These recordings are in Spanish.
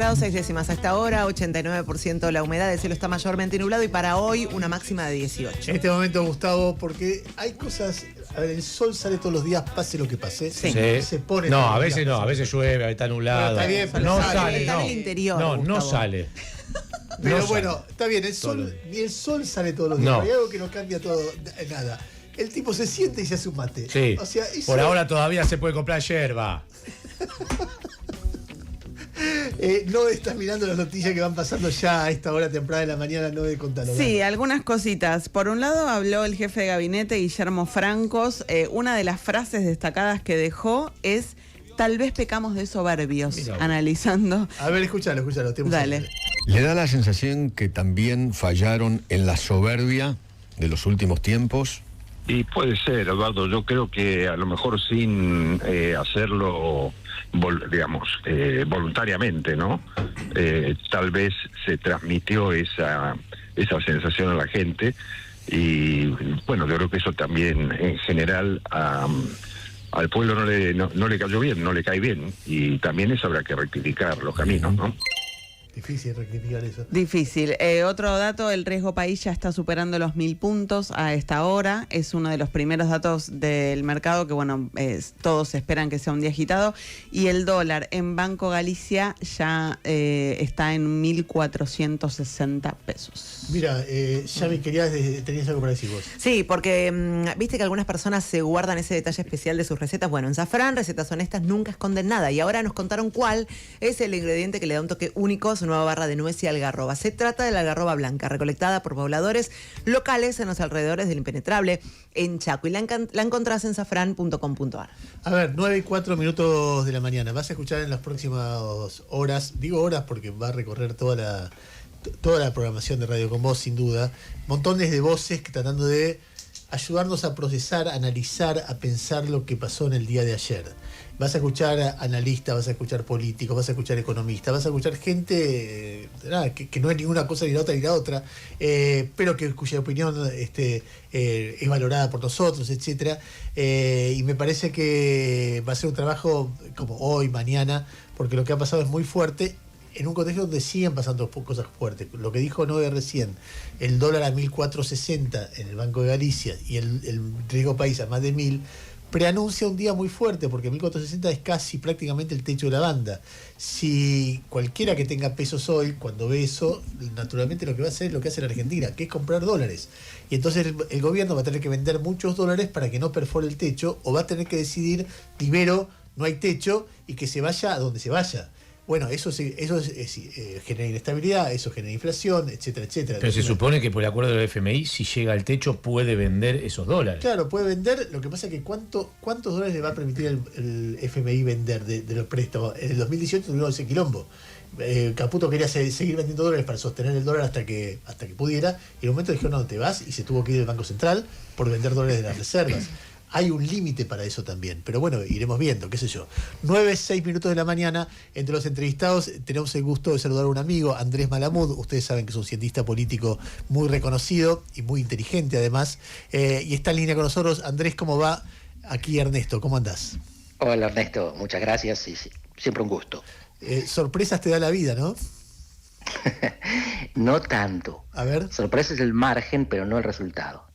Grados 6 décimas hasta ahora, 89% la humedad, el cielo está mayormente nublado y para hoy una máxima de 18. En este momento, Gustavo, porque hay cosas. A ver, el sol sale todos los días, pase lo que pase. Sí. Se pone. No, a veces no, a veces llueve, a veces está nublado. Bueno, está bien, pero no sale. sale, Está no. en el interior, No, no Gustavo. sale. Pero No bueno, sale. está bien, el sol sale todos los días. No. Hay algo que no cambia todo, nada. El tipo se siente y se hace un mate. Sí. O sea, eso, Por ahora todavía se puede comprar yerba. no estás mirando las noticias que van pasando ya a esta hora temprana de la mañana, no de contarlo. Sí, algunas cositas. Por un lado habló el jefe de gabinete, Guillermo Francos. Una de las frases destacadas que dejó es: tal vez pecamos de soberbios, Mira vos. analizando. A ver, escúchalo. Dale. ¿Le da la sensación que también fallaron en la soberbia de los últimos tiempos? Y puede ser, Eduardo, yo creo que a lo mejor sin hacerlo, digamos, voluntariamente, ¿no? Tal vez se transmitió esa sensación a la gente y, bueno, yo creo que eso también, en general, al pueblo no le cayó bien, no le cae bien, y también eso habrá que rectificar los caminos, ¿no? Difícil rectificar eso. Difícil. Otro dato, el riesgo país ya está superando los 1000 puntos a esta hora. Es uno de los primeros datos del mercado que, bueno, todos esperan que sea un día agitado. Y el dólar en Banco Galicia ya está en 1.460 pesos. Mira, Yami, tenías algo para decir vos. Sí, porque viste que algunas personas se guardan ese detalle especial de sus recetas. Bueno, en Zafrán, recetas honestas nunca esconden nada. Y ahora nos contaron cuál es el ingrediente que le da un toque único a su nueva barra de nuez y algarroba. Se trata de la algarroba blanca, recolectada por pobladores locales en los alrededores del Impenetrable, en Chaco. Y la encontrás en zafran.com.ar. A ver, 9:04 de la mañana. Vas a escuchar en las próximas horas, digo horas porque va a recorrer toda la programación de Radio Con Vos, sin duda, montones de voces tratando de ayudarnos a procesar, a analizar, a pensar lo que pasó en el día de ayer. Vas a escuchar analistas, vas a escuchar políticos, vas a escuchar economistas, vas a escuchar gente que no es ninguna cosa ni la otra, pero cuya opinión es valorada por nosotros, etcétera. Y me parece que va a ser un trabajo como hoy, mañana, porque lo que ha pasado es muy fuerte, en un contexto donde siguen pasando cosas fuertes. Lo que dijo Noé recién, el dólar a 1.460 en el Banco de Galicia y el riesgo país a más de 1.000, preanuncia un día muy fuerte, porque 1.460 es casi prácticamente el techo de la banda. Si cualquiera que tenga pesos hoy, cuando ve eso, naturalmente lo que va a hacer es lo que hace la Argentina, que es comprar dólares. Y entonces el gobierno va a tener que vender muchos dólares para que no perfore el techo, o va a tener que decidir, primero, no hay techo, y que se vaya a donde se vaya. Bueno, eso genera inestabilidad, eso genera inflación, etcétera, etcétera. Pero se supone que por el acuerdo del FMI, si llega al techo, puede vender esos dólares. Claro, puede vender. Lo que pasa es que ¿cuántos dólares le va a permitir el FMI vender de los préstamos? En el 2018 tuvimos ese quilombo. Caputo quería seguir vendiendo dólares para sostener el dólar hasta que pudiera, y en un momento dijo: no, te vas, y se tuvo que ir del Banco Central por vender dólares de las reservas. Hay un límite para eso también, pero bueno, iremos viendo, qué sé yo. 9:06 de la mañana. Entre los entrevistados tenemos el gusto de saludar a un amigo, Andrés Malamud. Ustedes saben que es un cientista político muy reconocido y muy inteligente además, y está en línea con nosotros. Andrés, ¿cómo va? Aquí Ernesto, ¿cómo andás? Hola Ernesto, muchas gracias y sí, siempre un gusto. Sorpresas te da la vida, ¿no? No tanto. A ver. Sorpresa es el margen, pero no el resultado.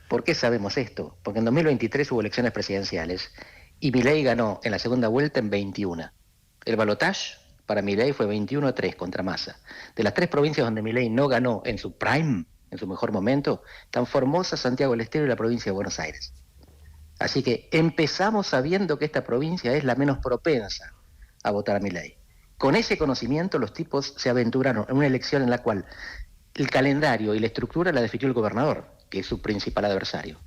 ¿Por qué sabemos esto? Porque en 2023 hubo elecciones presidenciales y Milei ganó en la segunda vuelta en 21. El balotaje para Milei fue 21-3 contra Massa. De las 3 provincias donde Milei no ganó en su prime, en su mejor momento, están Formosa, Santiago del Estero y la provincia de Buenos Aires. Así que empezamos sabiendo que esta provincia es la menos propensa a votar a Milei. Con ese conocimiento los tipos se aventuraron en una elección en la cual el calendario y la estructura la definió el gobernador, que es su principal adversario.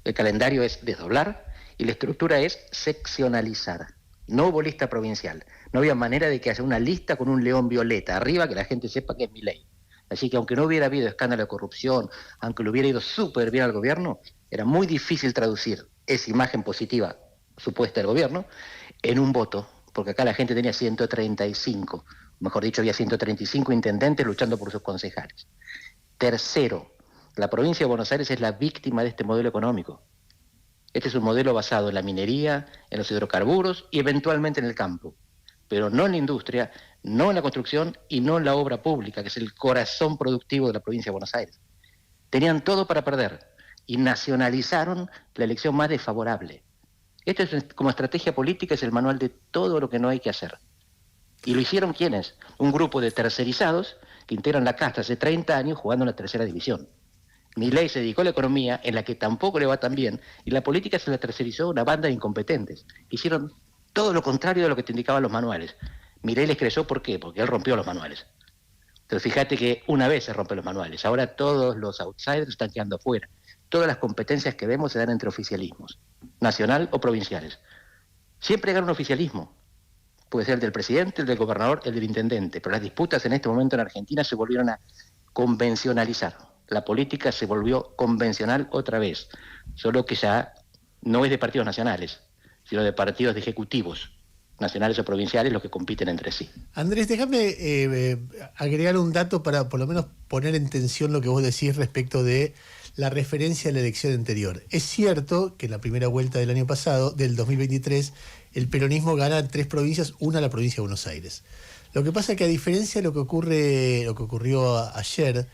El calendario es desdoblar y la estructura es seccionalizar. No hubo lista provincial. No había manera de que haya una lista con un león violeta arriba que la gente sepa que es Milei. Así que aunque no hubiera habido escándalo de corrupción, aunque le hubiera ido súper bien al gobierno, era muy difícil traducir esa imagen positiva supuesta del gobierno en un voto, porque acá la gente tenía 135, mejor dicho, había 135 intendentes luchando por sus concejales. Tercero, la provincia de Buenos Aires es la víctima de este modelo económico. Este es un modelo basado en la minería, en los hidrocarburos y eventualmente en el campo, pero no en la industria, no en la construcción y no en la obra pública, que es el corazón productivo de la provincia de Buenos Aires. Tenían todo para perder y nacionalizaron la elección más desfavorable. Esto es, como estrategia política, es el manual de todo lo que no hay que hacer. ¿Y lo hicieron quiénes? Un grupo de tercerizados que integran la casta hace 30 años jugando en la tercera división. Milei se dedicó a la economía, en la que tampoco le va tan bien, y la política se la tercerizó a una banda de incompetentes. Hicieron todo lo contrario de lo que te indicaban los manuales. Milei les creyó, ¿por qué? Porque él rompió los manuales. Entonces fíjate que una vez se rompen los manuales, ahora todos los outsiders están quedando afuera. Todas las competencias que vemos se dan entre oficialismos, nacional o provinciales. Siempre gana un oficialismo. Puede ser el del presidente, el del gobernador, el del intendente, pero las disputas en este momento en Argentina se volvieron a convencionalizar. La política se volvió convencional otra vez, solo que ya no es de partidos nacionales, sino de partidos de ejecutivos, nacionales o provinciales, los que compiten entre sí. Andrés, déjame agregar un dato para por lo menos poner en tensión lo que vos decís respecto de la referencia a la elección anterior. Es cierto que en la primera vuelta del año pasado, del 2023, el peronismo gana en 3 provincias, una la provincia de Buenos Aires. Lo que pasa es que, a diferencia de lo que ocurrió ayer,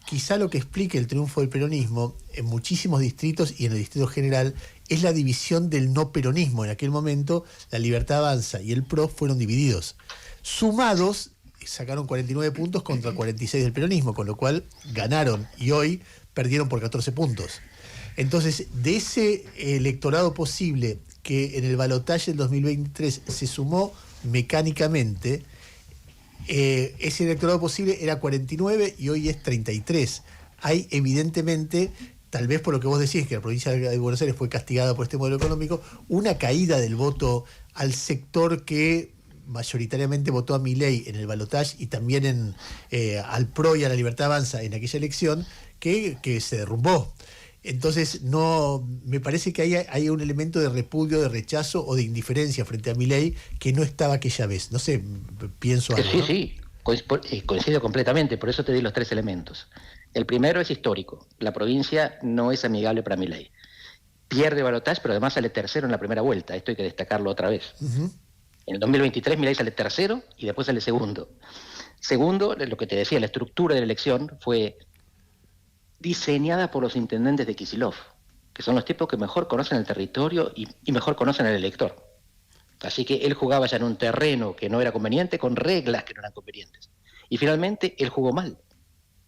quizá lo que explique el triunfo del peronismo en muchísimos distritos y en el Distrito General es la división del no peronismo. En aquel momento, La Libertad Avanza y el PRO fueron divididos. Sumados, sacaron 49 puntos contra 46 del peronismo, con lo cual ganaron y hoy perdieron por 14 puntos. Entonces, de ese electorado posible que en el balotaje del 2023 se sumó mecánicamente, ese electorado posible era 49 y hoy es 33. Hay evidentemente, tal vez por lo que vos decís, que la provincia de Buenos Aires fue castigada por este modelo económico, una caída del voto al sector que mayoritariamente votó a Milei en el balotaje y también al PRO y a la Libertad Avanza en aquella elección, que se derrumbó. Entonces, no, me parece que hay un elemento de repudio, de rechazo o de indiferencia frente a Milei que no estaba aquella vez. No sé, pienso algo, Sí, ¿no? sí, coincido completamente, por eso te di los 3 elementos. El primero es histórico. La provincia no es amigable para Milei. Pierde balotaje, pero además sale tercero en la primera vuelta. Esto hay que destacarlo otra vez. Uh-huh. En el 2023 Milei sale tercero y después sale segundo. Segundo, lo que te decía, la estructura de la elección fue diseñada por los intendentes de Kicillof, que son los tipos que mejor conocen el territorio y mejor conocen al elector. Así que él jugaba ya en un terreno que no era conveniente, con reglas que no eran convenientes. Y finalmente él jugó mal,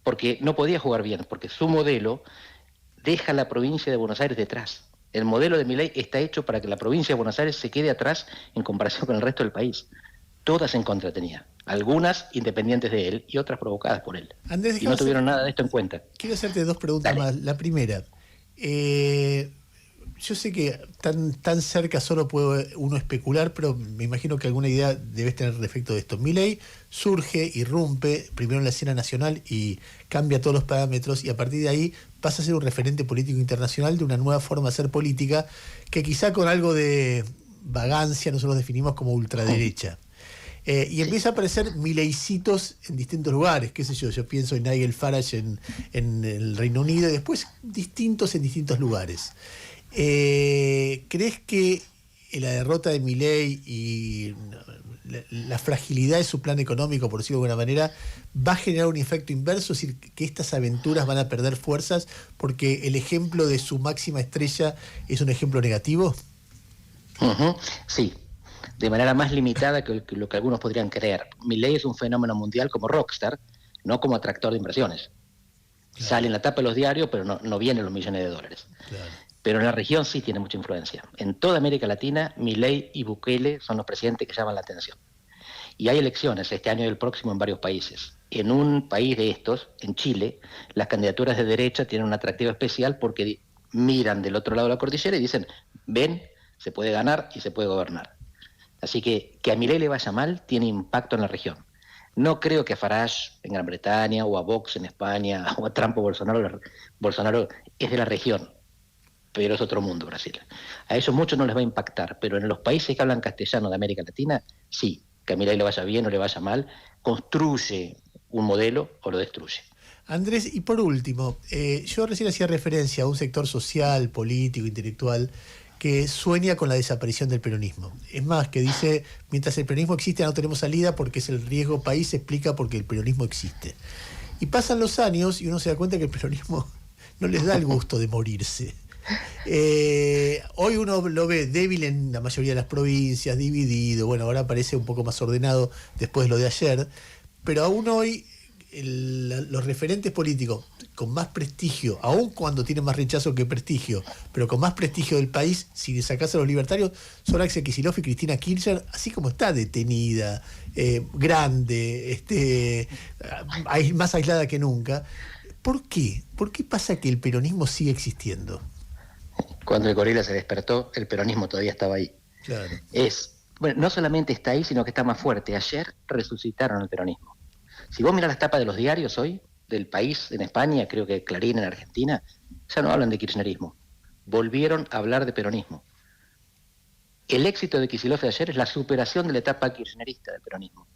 porque no podía jugar bien, porque su modelo deja a la provincia de Buenos Aires detrás. El modelo de Milei está hecho para que la provincia de Buenos Aires se quede atrás en comparación con el resto del país. Todas en contra tenía, algunas independientes de él y otras provocadas por él. Andrés, y no tuvieron nada de esto en cuenta. Quiero hacerte 2 preguntas Dale. más. La primera, yo sé que tan cerca solo puede uno especular, pero me imagino que alguna idea debes tener respecto de esto. Milei surge, irrumpe, primero en la escena nacional y cambia todos los parámetros, y a partir de ahí pasa a ser un referente político internacional de una nueva forma de hacer política que quizá con algo de vagancia nosotros definimos como ultraderecha. Y empieza a aparecer mileicitos en distintos lugares, qué sé yo pienso en Nigel Farage en el Reino Unido y después distintos en distintos lugares. ¿Crees que la derrota de Milei y la fragilidad de su plan económico, por decirlo de alguna manera, va a generar un efecto inverso? Es decir, que estas aventuras van a perder fuerzas porque el ejemplo de su máxima estrella es un ejemplo negativo. Uh-huh. Sí, de manera más limitada que lo que algunos podrían creer. Milei es un fenómeno mundial como rockstar, no como atractor de inversiones. Claro. Sale en la tapa de los diarios, pero no vienen los millones de dólares. Claro. Pero en la región sí tiene mucha influencia. En toda América Latina, Milei y Bukele son los presidentes que llaman la atención. Y hay elecciones este año y el próximo en varios países. En un país de estos, en Chile, las candidaturas de derecha tienen un atractivo especial porque miran del otro lado de la cordillera y dicen, ven, se puede ganar y se puede gobernar. Así que a Milei le vaya mal tiene impacto en la región. No creo que a Farage en Gran Bretaña o a Vox en España o a Trump o Bolsonaro. Bolsonaro es de la región, pero es otro mundo Brasil. A ellos mucho no les va a impactar, pero en los países que hablan castellano de América Latina, sí, que a Milei le vaya bien o le vaya mal, construye un modelo o lo destruye. Andrés, y por último, yo recién hacía referencia a un sector social, político, intelectual, que sueña con la desaparición del peronismo. Es más, que dice, mientras el peronismo existe no tenemos salida porque es el riesgo país, se explica porque el peronismo existe. Y pasan los años y uno se da cuenta que el peronismo no les da el gusto de morirse. Hoy uno lo ve débil en la mayoría de las provincias, dividido, bueno, ahora parece un poco más ordenado después de lo de ayer, pero aún hoy los referentes políticos con más prestigio, aun cuando tienen más rechazo que prestigio, pero con más prestigio del país, si le sacás a los libertarios, son Axel Kicillof y Cristina Kirchner, así como está detenida, grande, más aislada que nunca. ¿Por qué? ¿Por qué pasa que el peronismo sigue existiendo? Cuando el gorila se despertó, el peronismo todavía estaba ahí. Claro. Bueno, no solamente está ahí, sino que está más fuerte. Ayer resucitaron el peronismo. Si vos mirás las tapas de los diarios hoy, del País en España, creo que Clarín en Argentina, ya no hablan de kirchnerismo. Volvieron a hablar de peronismo. El éxito de Kicillof de ayer es la superación de la etapa kirchnerista del peronismo.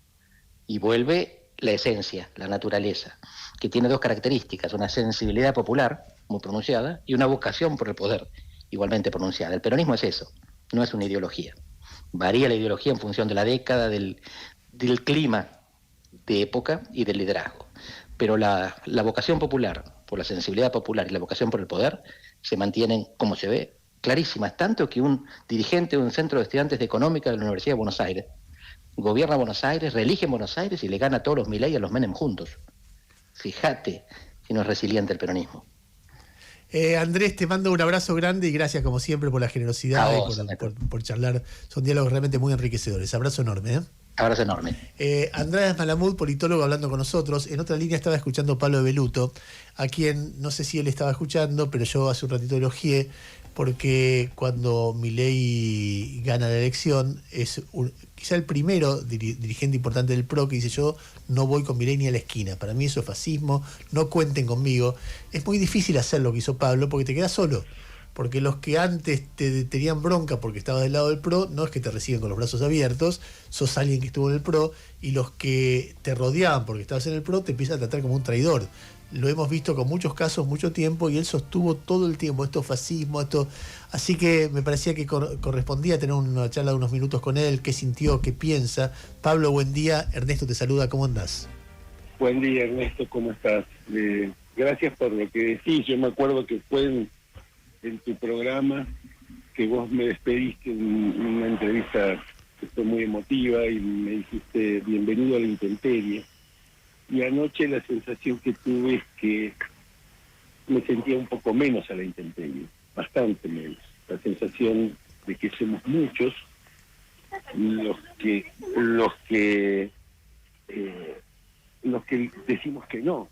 Y vuelve la esencia, la naturaleza, que tiene dos características, una sensibilidad popular muy pronunciada y una vocación por el poder igualmente pronunciada. El peronismo es eso, no es una ideología. Varía la ideología en función de la década, del clima de época y del liderazgo. Pero la vocación popular, por la sensibilidad popular y la vocación por el poder, se mantienen, como se ve, clarísimas. Tanto que un dirigente de un centro de estudiantes de económica de la Universidad de Buenos Aires gobierna Buenos Aires, reelige en Buenos Aires y le gana a todos los Milei y a los Menem juntos. Fíjate si no es resiliente el peronismo. Andrés, te mando un abrazo grande y gracias como siempre por la generosidad y por charlar. Son diálogos realmente muy enriquecedores. Abrazo enorme. Abrazo enorme. Andrés Malamud, politólogo, hablando con nosotros. En otra línea estaba escuchando Pablo de Veluto, a quien no sé si él estaba escuchando, pero yo hace un ratito elogié, porque cuando Milei gana la elección es quizá el primero dirigente importante del PRO que dice: yo no voy con Milei ni a la esquina, para mí eso es fascismo, no cuenten conmigo. Es muy difícil hacer lo que hizo Pablo porque te quedas solo, porque los que antes te tenían bronca porque estabas del lado del PRO no es que te reciben con los brazos abiertos, sos alguien que estuvo en el PRO, y los que te rodeaban porque estabas en el PRO te empiezan a tratar como un traidor. Lo hemos visto con muchos casos, mucho tiempo, y él sostuvo todo el tiempo esto fascismo, esto. Así que me parecía que correspondía tener una charla de unos minutos con él, qué sintió, qué piensa. Pablo, buen día. Ernesto te saluda, ¿cómo andás? Buen día, Ernesto, ¿cómo estás? Gracias por lo que decís. Yo me acuerdo que fue en tu programa que vos me despediste en una entrevista que fue muy emotiva y me dijiste bienvenido a la intemperie. Y anoche la sensación que tuve es que me sentía un poco menos a la intemperie, bastante menos. La sensación de que somos muchos los que decimos que no.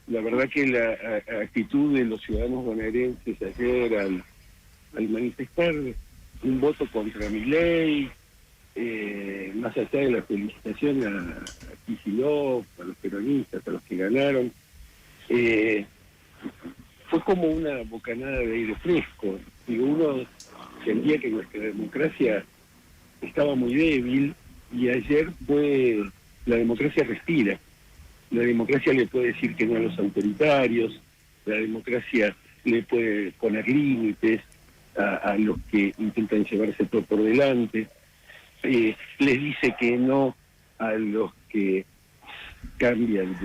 La verdad que la actitud de los ciudadanos bonaerenses ayer al manifestar un voto contra Milei, más allá de la felicitación a Kicillof, a los peronistas, a los que ganaron, fue como una bocanada de aire fresco. Digo, uno sentía que nuestra democracia estaba muy débil y ayer la democracia respira. La democracia le puede decir que no a los autoritarios, la democracia le puede poner límites a los que intentan llevarse todo por delante, les dice que no a los que cambian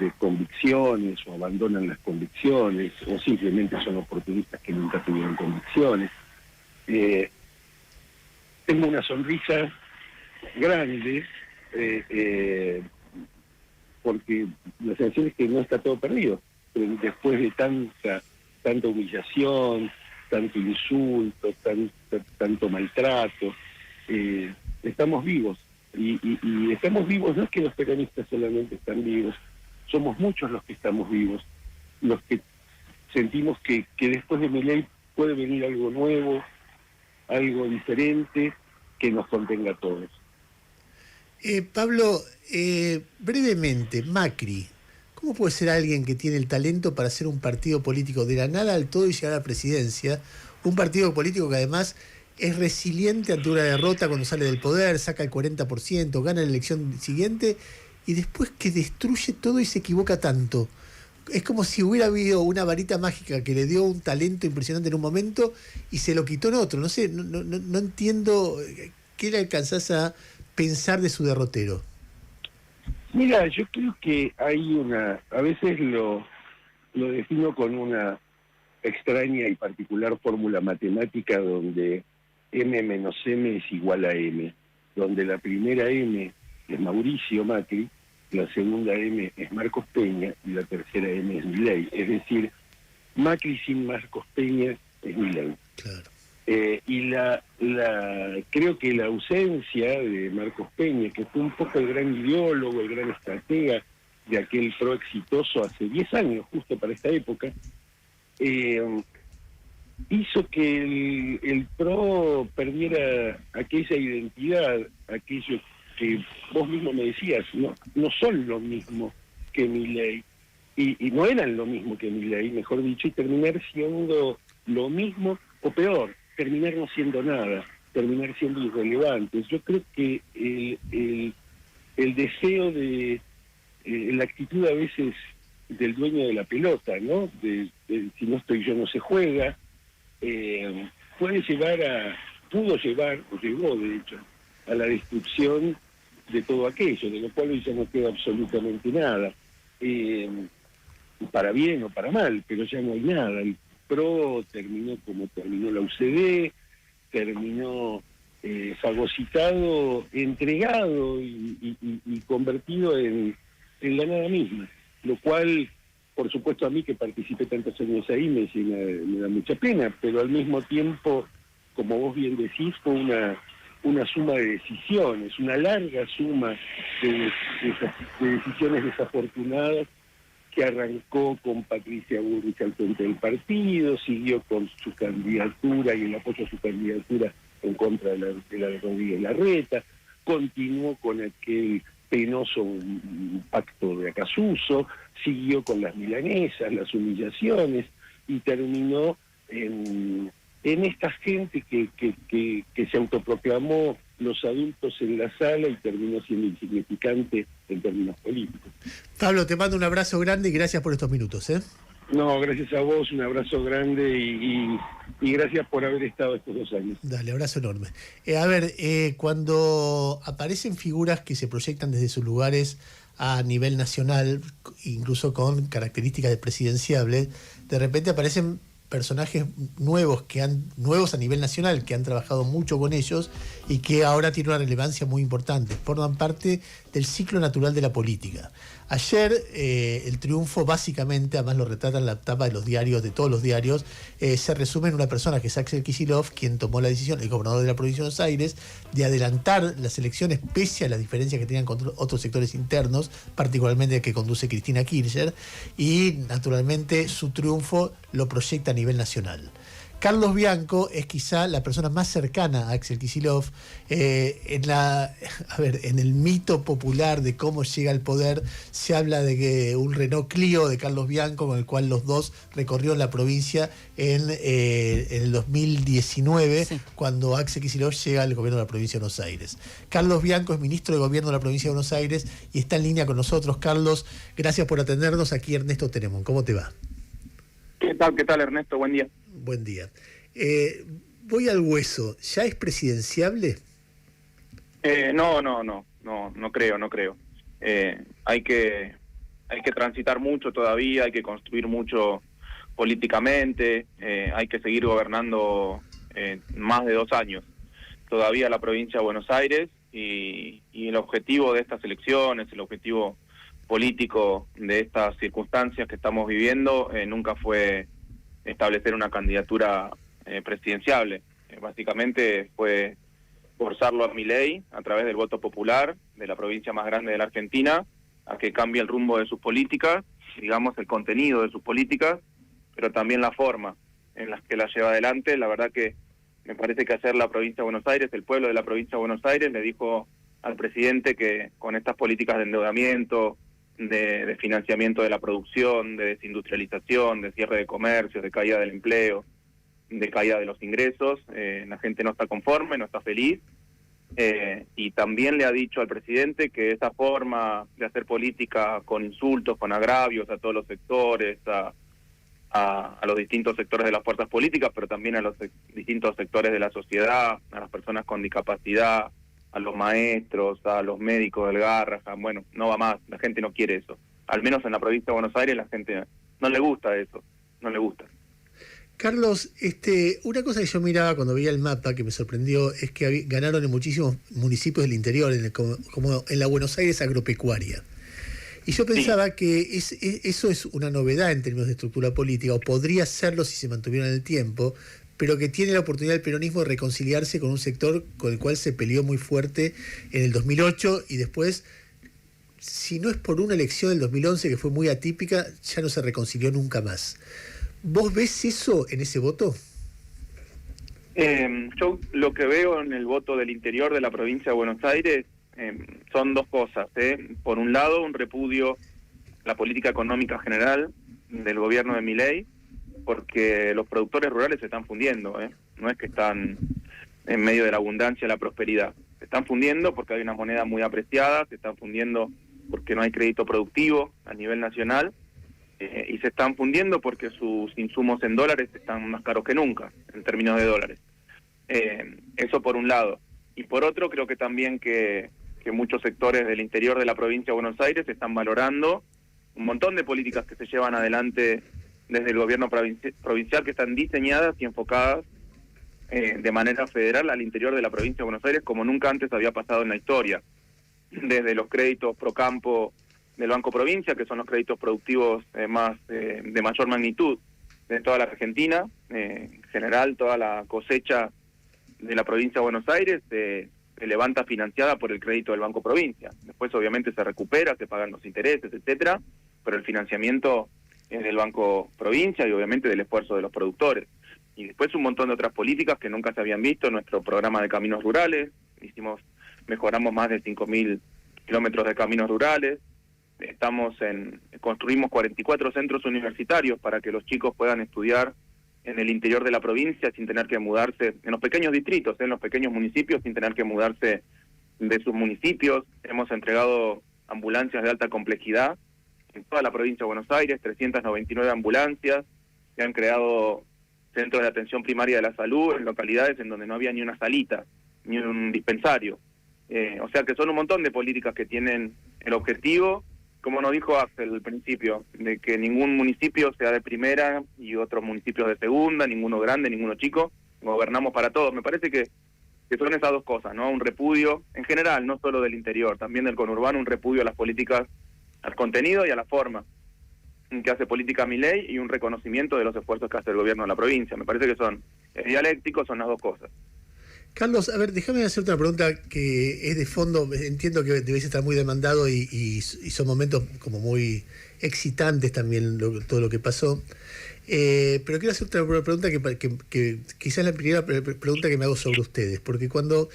de convicciones o abandonan las convicciones o simplemente son oportunistas que nunca tuvieron convicciones. Tengo una sonrisa grande porque la sensación es que no está todo perdido. Después de tanta humillación, tanto insulto, tanto maltrato, estamos vivos. Y estamos vivos, no es que los peronistas solamente están vivos, somos muchos los que estamos vivos, los que sentimos que después de Milei puede venir algo nuevo, algo diferente, que nos contenga a todos. Pablo, brevemente, Macri, ¿cómo puede ser alguien que tiene el talento para hacer un partido político de la nada al todo y llegar a la presidencia? Un partido político que además es resiliente ante una derrota cuando sale del poder, saca el 40%, gana la elección siguiente y después que destruye todo y se equivoca tanto. es como si hubiera habido una varita mágica que le dio un talento impresionante en un momento y se lo quitó en otro. No sé, no entiendo qué le alcanzás a pensar de su derrotero. Mira, yo creo que hay a veces lo defino con una extraña y particular fórmula matemática donde M menos M es igual a M, donde la primera M es Mauricio Macri, la segunda M es Marcos Peña y la tercera M es Milei. Es decir, Macri sin Marcos Peña es Milei. Claro. Y creo que la ausencia de Marcos Peña, que fue un poco el gran ideólogo, el gran estratega de aquel PRO exitoso hace 10 años, justo para esta época, hizo que el PRO perdiera aquella identidad, aquello que vos mismo me decías, no son lo mismo que Milei, y no eran lo mismo que Milei, mejor dicho, y terminar siendo lo mismo o peor, terminar no siendo nada, terminar siendo irrelevantes. Yo creo que el deseo de la actitud a veces del dueño de la pelota, ¿no? De si no estoy yo no se juega, pudo llevar, o llegó de hecho, a la destrucción de todo aquello, de lo cual hoy ya no queda absolutamente nada, para bien o para mal, pero ya no hay nada. El PRO terminó como terminó la UCD, terminó fagocitado, entregado y convertido en la nada misma, lo cual, por supuesto, a mí que participé tantos años ahí me da mucha pena, pero al mismo tiempo, como vos bien decís, fue una suma de decisiones, una larga suma de decisiones desafortunadas que arrancó con Patricia Bullrich al frente del partido, siguió con su candidatura y el apoyo a su candidatura en contra de la de Rodríguez Larreta, continuó con aquel penoso pacto de Acasuso, siguió con las milanesas, las humillaciones, y terminó en esta gente que se autoproclamó los adultos en la sala y terminó siendo insignificante en términos políticos. Pablo, te mando un abrazo grande y gracias por estos minutos. No, gracias a vos, un abrazo grande y gracias por haber estado estos 2 años. Dale, abrazo enorme. Cuando aparecen figuras que se proyectan desde sus lugares a nivel nacional, incluso con características de presidenciables, de repente aparecen personajes nuevos nuevos a nivel nacional, que han trabajado mucho con ellos y que ahora tienen una relevancia muy importante. Forman parte del ciclo natural de la política. Ayer el triunfo básicamente, además lo retratan en la tapa de los diarios, de todos los diarios, se resume en una persona que es Axel Kicillof, quien tomó la decisión, el gobernador de la provincia de Buenos Aires, de adelantar las elecciones pese a las diferencias que tenían con otros sectores internos, particularmente el que conduce Cristina Kirchner, y naturalmente su triunfo lo proyecta a nivel nacional. Carlos Bianco es quizá la persona más cercana a Axel Kicillof. En el mito popular de cómo llega al poder, se habla de que un Renault Clio de Carlos Bianco, con el cual los dos recorrieron la provincia en el 2019, sí, cuando Axel Kicillof llega al gobierno de la provincia de Buenos Aires. Carlos Bianco es ministro de Gobierno de la provincia de Buenos Aires y está en línea con nosotros. Carlos, gracias por atendernos. Aquí Ernesto Tenemón. ¿Cómo te va? ¿Qué tal, Ernesto? Buen día. Buen día. Voy al hueso. ¿Ya es presidenciable? No creo. Hay que transitar mucho todavía, hay que construir mucho políticamente, hay que seguir gobernando más de 2 años todavía la provincia de Buenos Aires y el objetivo de estas elecciones, el objetivo político de estas circunstancias que estamos viviendo nunca fue establecer una candidatura presidenciable. Básicamente fue forzarlo a Milei a través del voto popular de la provincia más grande de la Argentina a que cambie el rumbo de sus políticas, digamos el contenido de sus políticas, pero también la forma en la que las lleva adelante. La verdad que me parece que ayer la provincia de Buenos Aires, el pueblo de la provincia de Buenos Aires le dijo al presidente que con estas políticas de endeudamiento, de financiamiento de la producción, de desindustrialización, de cierre de comercios, de caída del empleo, de caída de los ingresos, la gente no está conforme, no está feliz, Y también le ha dicho al presidente que esa forma de hacer política con insultos, con agravios a todos los sectores, a los distintos sectores de las fuerzas políticas, pero también a los distintos sectores de la sociedad, a las personas con discapacidad, a los maestros, a los médicos del Garrahan, bueno, no va más, la gente no quiere eso. Al menos en la provincia de Buenos Aires la gente no le gusta eso, no le gusta. Carlos, una cosa que yo miraba cuando veía el mapa que me sorprendió es que ganaron en muchísimos municipios del interior, como en la Buenos Aires agropecuaria. Y yo pensaba que eso es una novedad en términos de estructura política, o podría serlo si se mantuviera en el tiempo, pero que tiene la oportunidad el peronismo de reconciliarse con un sector con el cual se peleó muy fuerte en el 2008 y después, si no es por una elección del 2011 que fue muy atípica, ya no se reconcilió nunca más. ¿Vos ves eso en ese voto? Yo lo que veo en el voto del interior de la provincia de Buenos Aires son dos cosas. Por un lado, un repudio a la política económica general del gobierno de Milei, porque los productores rurales se están fundiendo, no es que están en medio de la abundancia y la prosperidad. Se están fundiendo porque hay una moneda muy apreciada, se están fundiendo porque no hay crédito productivo a nivel nacional, y se están fundiendo porque sus insumos en dólares están más caros que nunca, en términos de dólares. Eso por un lado. Y por otro, creo que también que muchos sectores del interior de la provincia de Buenos Aires están valorando un montón de políticas que se llevan adelante desde el gobierno provincial, que están diseñadas y enfocadas de manera federal al interior de la provincia de Buenos Aires, como nunca antes había pasado en la historia. Desde los créditos pro campo del Banco Provincia, que son los créditos productivos de mayor magnitud de toda la Argentina, en general toda la cosecha de la provincia de Buenos Aires se levanta financiada por el crédito del Banco Provincia. Después obviamente se recupera, se pagan los intereses, etcétera, pero el financiamiento es del Banco Provincia y obviamente del esfuerzo de los productores. Y después un montón de otras políticas que nunca se habían visto. Nuestro programa de caminos rurales, mejoramos más de 5.000 kilómetros de caminos rurales. Construimos 44 centros universitarios para que los chicos puedan estudiar en el interior de la provincia sin tener que mudarse, en los pequeños distritos, en los pequeños municipios, sin tener que mudarse de sus municipios. Hemos entregado ambulancias de alta complejidad en toda la provincia de Buenos Aires, 399 ambulancias. Se han creado centros de atención primaria de la salud en localidades en donde no había ni una salita, ni un dispensario. O sea que son un montón de políticas que tienen el objetivo, como nos dijo Axel al principio, de que ningún municipio sea de primera y otros municipios de segunda, ninguno grande, ninguno chico. Gobernamos para todos. Me parece que son esas dos cosas, ¿no? Un repudio, en general, no solo del interior, también del conurbano, un repudio a las políticas, al contenido y a la forma en que hace política Milei, y un reconocimiento de los esfuerzos que hace el gobierno de la provincia. Me parece que son dialécticos, son las dos cosas. Carlos, a ver, déjame hacerte una pregunta que es de fondo. Entiendo que debes estar muy demandado y son momentos como muy excitantes también todo lo que pasó. Pero quiero hacerte una pregunta que quizás es la primera pregunta que me hago sobre ustedes. Porque cuando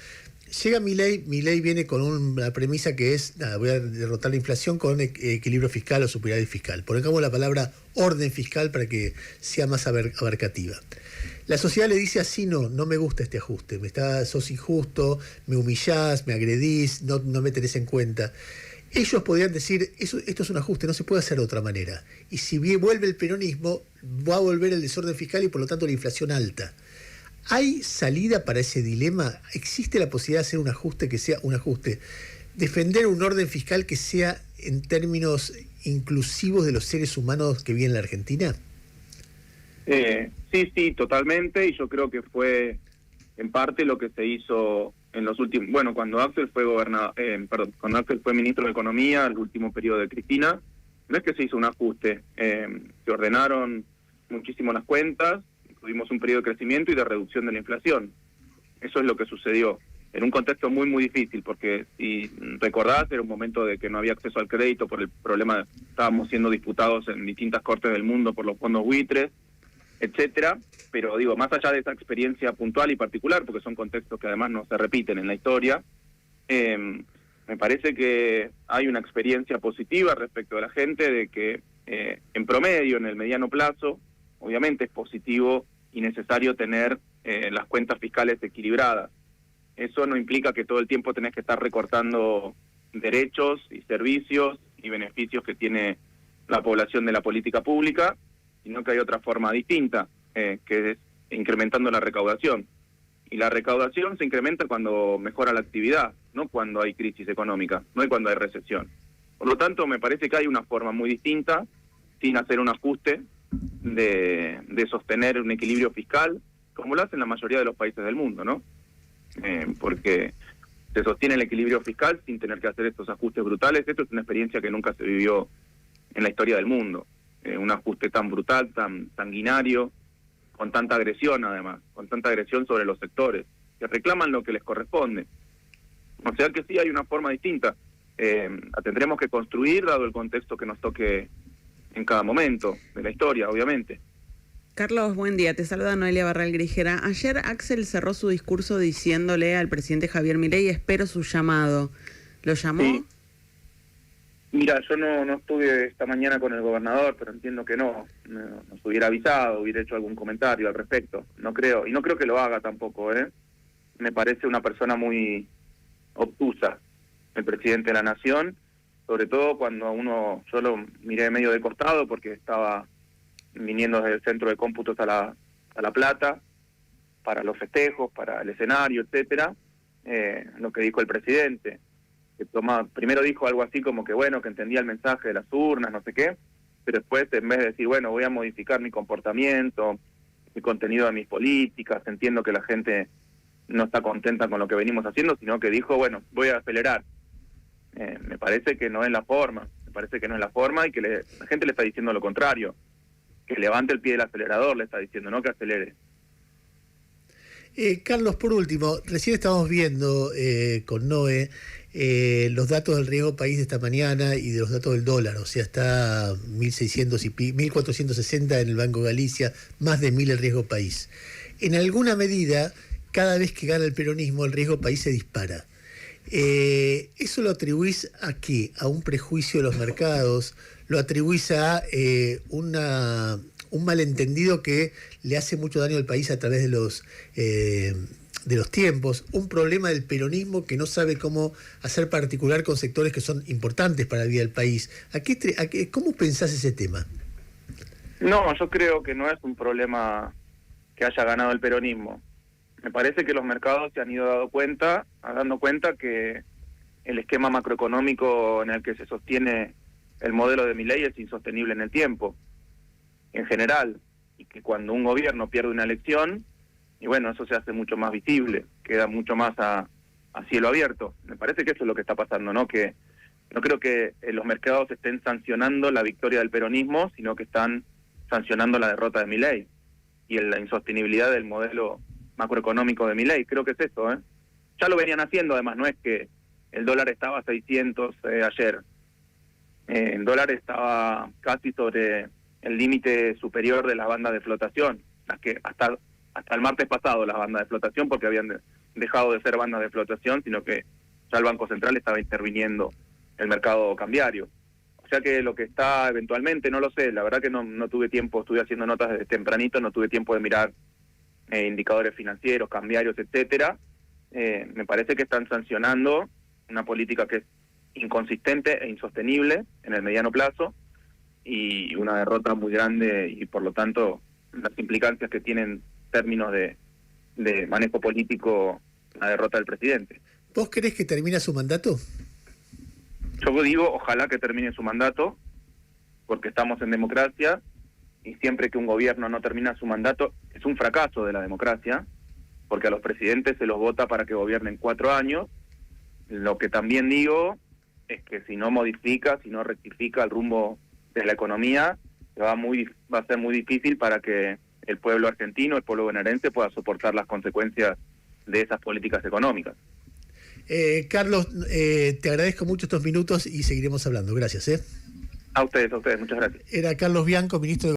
llega Milei viene con una premisa que es, voy a derrotar la inflación con equilibrio fiscal o superávit fiscal. Pongamos la palabra orden fiscal para que sea más abarcativa. La sociedad le dice así: no me gusta este ajuste, sos injusto, me humillás, me agredís, no me tenés en cuenta. Ellos podrían decir, esto es un ajuste, no se puede hacer de otra manera. Y si bien vuelve el peronismo, va a volver el desorden fiscal y por lo tanto la inflación alta. ¿Hay salida para ese dilema? ¿Existe la posibilidad de hacer un ajuste que sea un ajuste? ¿Defender un orden fiscal que sea en términos inclusivos de los seres humanos que viven en la Argentina? Sí, totalmente, y yo creo que fue en parte lo que se hizo en los últimos, cuando Axel fue cuando Axel fue ministro de Economía, el último periodo de Cristina, no es que se hizo un ajuste, se ordenaron muchísimo las cuentas, tuvimos un periodo de crecimiento y de reducción de la inflación. Eso es lo que sucedió, en un contexto muy, muy difícil, porque si recordás, era un momento de que no había acceso al crédito por el problema, estábamos siendo disputados en distintas cortes del mundo por los fondos buitres, etcétera, pero más allá de esa experiencia puntual y particular, porque son contextos que además no se repiten en la historia, me parece que hay una experiencia positiva respecto de la gente de que en promedio, en el mediano plazo, obviamente es positivo y necesario tener las cuentas fiscales equilibradas. eso no implica que todo el tiempo tenés que estar recortando derechos y servicios y beneficios que tiene la población de la política pública, sino que hay otra forma distinta, que es incrementando la recaudación. Y la recaudación se incrementa cuando mejora la actividad, no cuando hay crisis económica, no es cuando hay recesión. Por lo tanto, me parece que hay una forma muy distinta, sin hacer un ajuste, de sostener un equilibrio fiscal, como lo hacen la mayoría de los países del mundo, ¿no? Porque se sostiene el equilibrio fiscal sin tener que hacer estos ajustes brutales. Esto es una experiencia que nunca se vivió en la historia del mundo. Un ajuste tan brutal, tan sanguinario, con tanta agresión además, con tanta agresión sobre los sectores, que reclaman lo que les corresponde. O sea que sí hay una forma distinta. La tendremos que construir dado el contexto que nos toque en cada momento de la historia, obviamente. Carlos, buen día. Te saluda Noelia Barral Grijera. Ayer Axel cerró su discurso diciéndole al presidente Javier Milei, espero su llamado. ¿Lo llamó? Sí. Mira, yo no estuve esta mañana con el gobernador, pero entiendo que nos hubiera avisado, hubiera hecho algún comentario al respecto. No creo, y no creo que lo haga tampoco, ¿eh? Me parece una persona muy obtusa, el presidente de la Nación, sobre todo cuando yo lo miré medio de costado porque estaba viniendo desde el centro de cómputos a La Plata, para los festejos, para el escenario, etcétera, lo que dijo el presidente, que primero dijo algo así como que bueno, que entendía el mensaje de las urnas, no sé qué, pero después en vez de decir, bueno, voy a modificar mi comportamiento, el contenido de mis políticas, entiendo que la gente no está contenta con lo que venimos haciendo, sino que dijo, bueno, voy a acelerar. Me parece que no es la forma, y que la gente le está diciendo lo contrario, que levante el pie del acelerador, le está diciendo, no que acelere. Carlos, por último, recién estamos viendo con Noé los datos del riesgo país de esta mañana y de los datos del dólar, o sea, está 1.600 y 1.460 en el Banco Galicia, más de 1.000 el riesgo país. En alguna medida, cada vez que gana el peronismo, el riesgo país se dispara. ¿Eso lo atribuís a qué? ¿A un prejuicio de los mercados? ¿Lo atribuís a un malentendido que le hace mucho daño al país a través de los tiempos? ¿Un problema del peronismo que no sabe cómo hacer particular con sectores que son importantes para la vida del país? ¿Cómo pensás ese tema? No, yo creo que no es un problema que haya ganado el peronismo. Me parece que los mercados se han ido dando cuenta que el esquema macroeconómico en el que se sostiene el modelo de Milei es insostenible en el tiempo, en general, y que cuando un gobierno pierde una elección, y bueno, eso se hace mucho más visible, queda mucho más a cielo abierto. Me parece que eso es lo que está pasando, ¿no? Que no creo que los mercados estén sancionando la victoria del peronismo, sino que están sancionando la derrota de Milei y la insostenibilidad del modelo macroeconómico de Milei. Creo que es eso, ¿eh? Ya lo venían haciendo, además, no es que el dólar estaba a 600 ayer. El dólar estaba casi sobre el límite superior de las bandas de flotación, las que hasta el martes pasado las bandas de flotación, porque habían dejado de ser bandas de flotación, sino que ya el Banco Central estaba interviniendo el mercado cambiario. O sea que lo que está eventualmente, no lo sé, la verdad que no tuve tiempo, estuve haciendo notas desde tempranito, no tuve tiempo de mirar indicadores financieros, cambiarios, etcétera. Me parece que están sancionando una política que es inconsistente e insostenible en el mediano plazo y una derrota muy grande y por lo tanto las implicancias que tienen en términos de manejo político la derrota del presidente. ¿Vos creés que termina su mandato? Yo digo, ojalá que termine su mandato, porque estamos en democracia y siempre que un gobierno no termina su mandato es un fracaso de la democracia, porque a los presidentes se los vota para que gobiernen 4 años. Lo que también digo es que si no modifica, si no rectifica el rumbo de la economía, va a ser muy difícil para que el pueblo argentino, el pueblo bonaerense pueda soportar las consecuencias de esas políticas económicas. Carlos, te agradezco mucho estos minutos y seguiremos hablando. Gracias. A ustedes, muchas gracias. Era Carlos Bianco, ministro de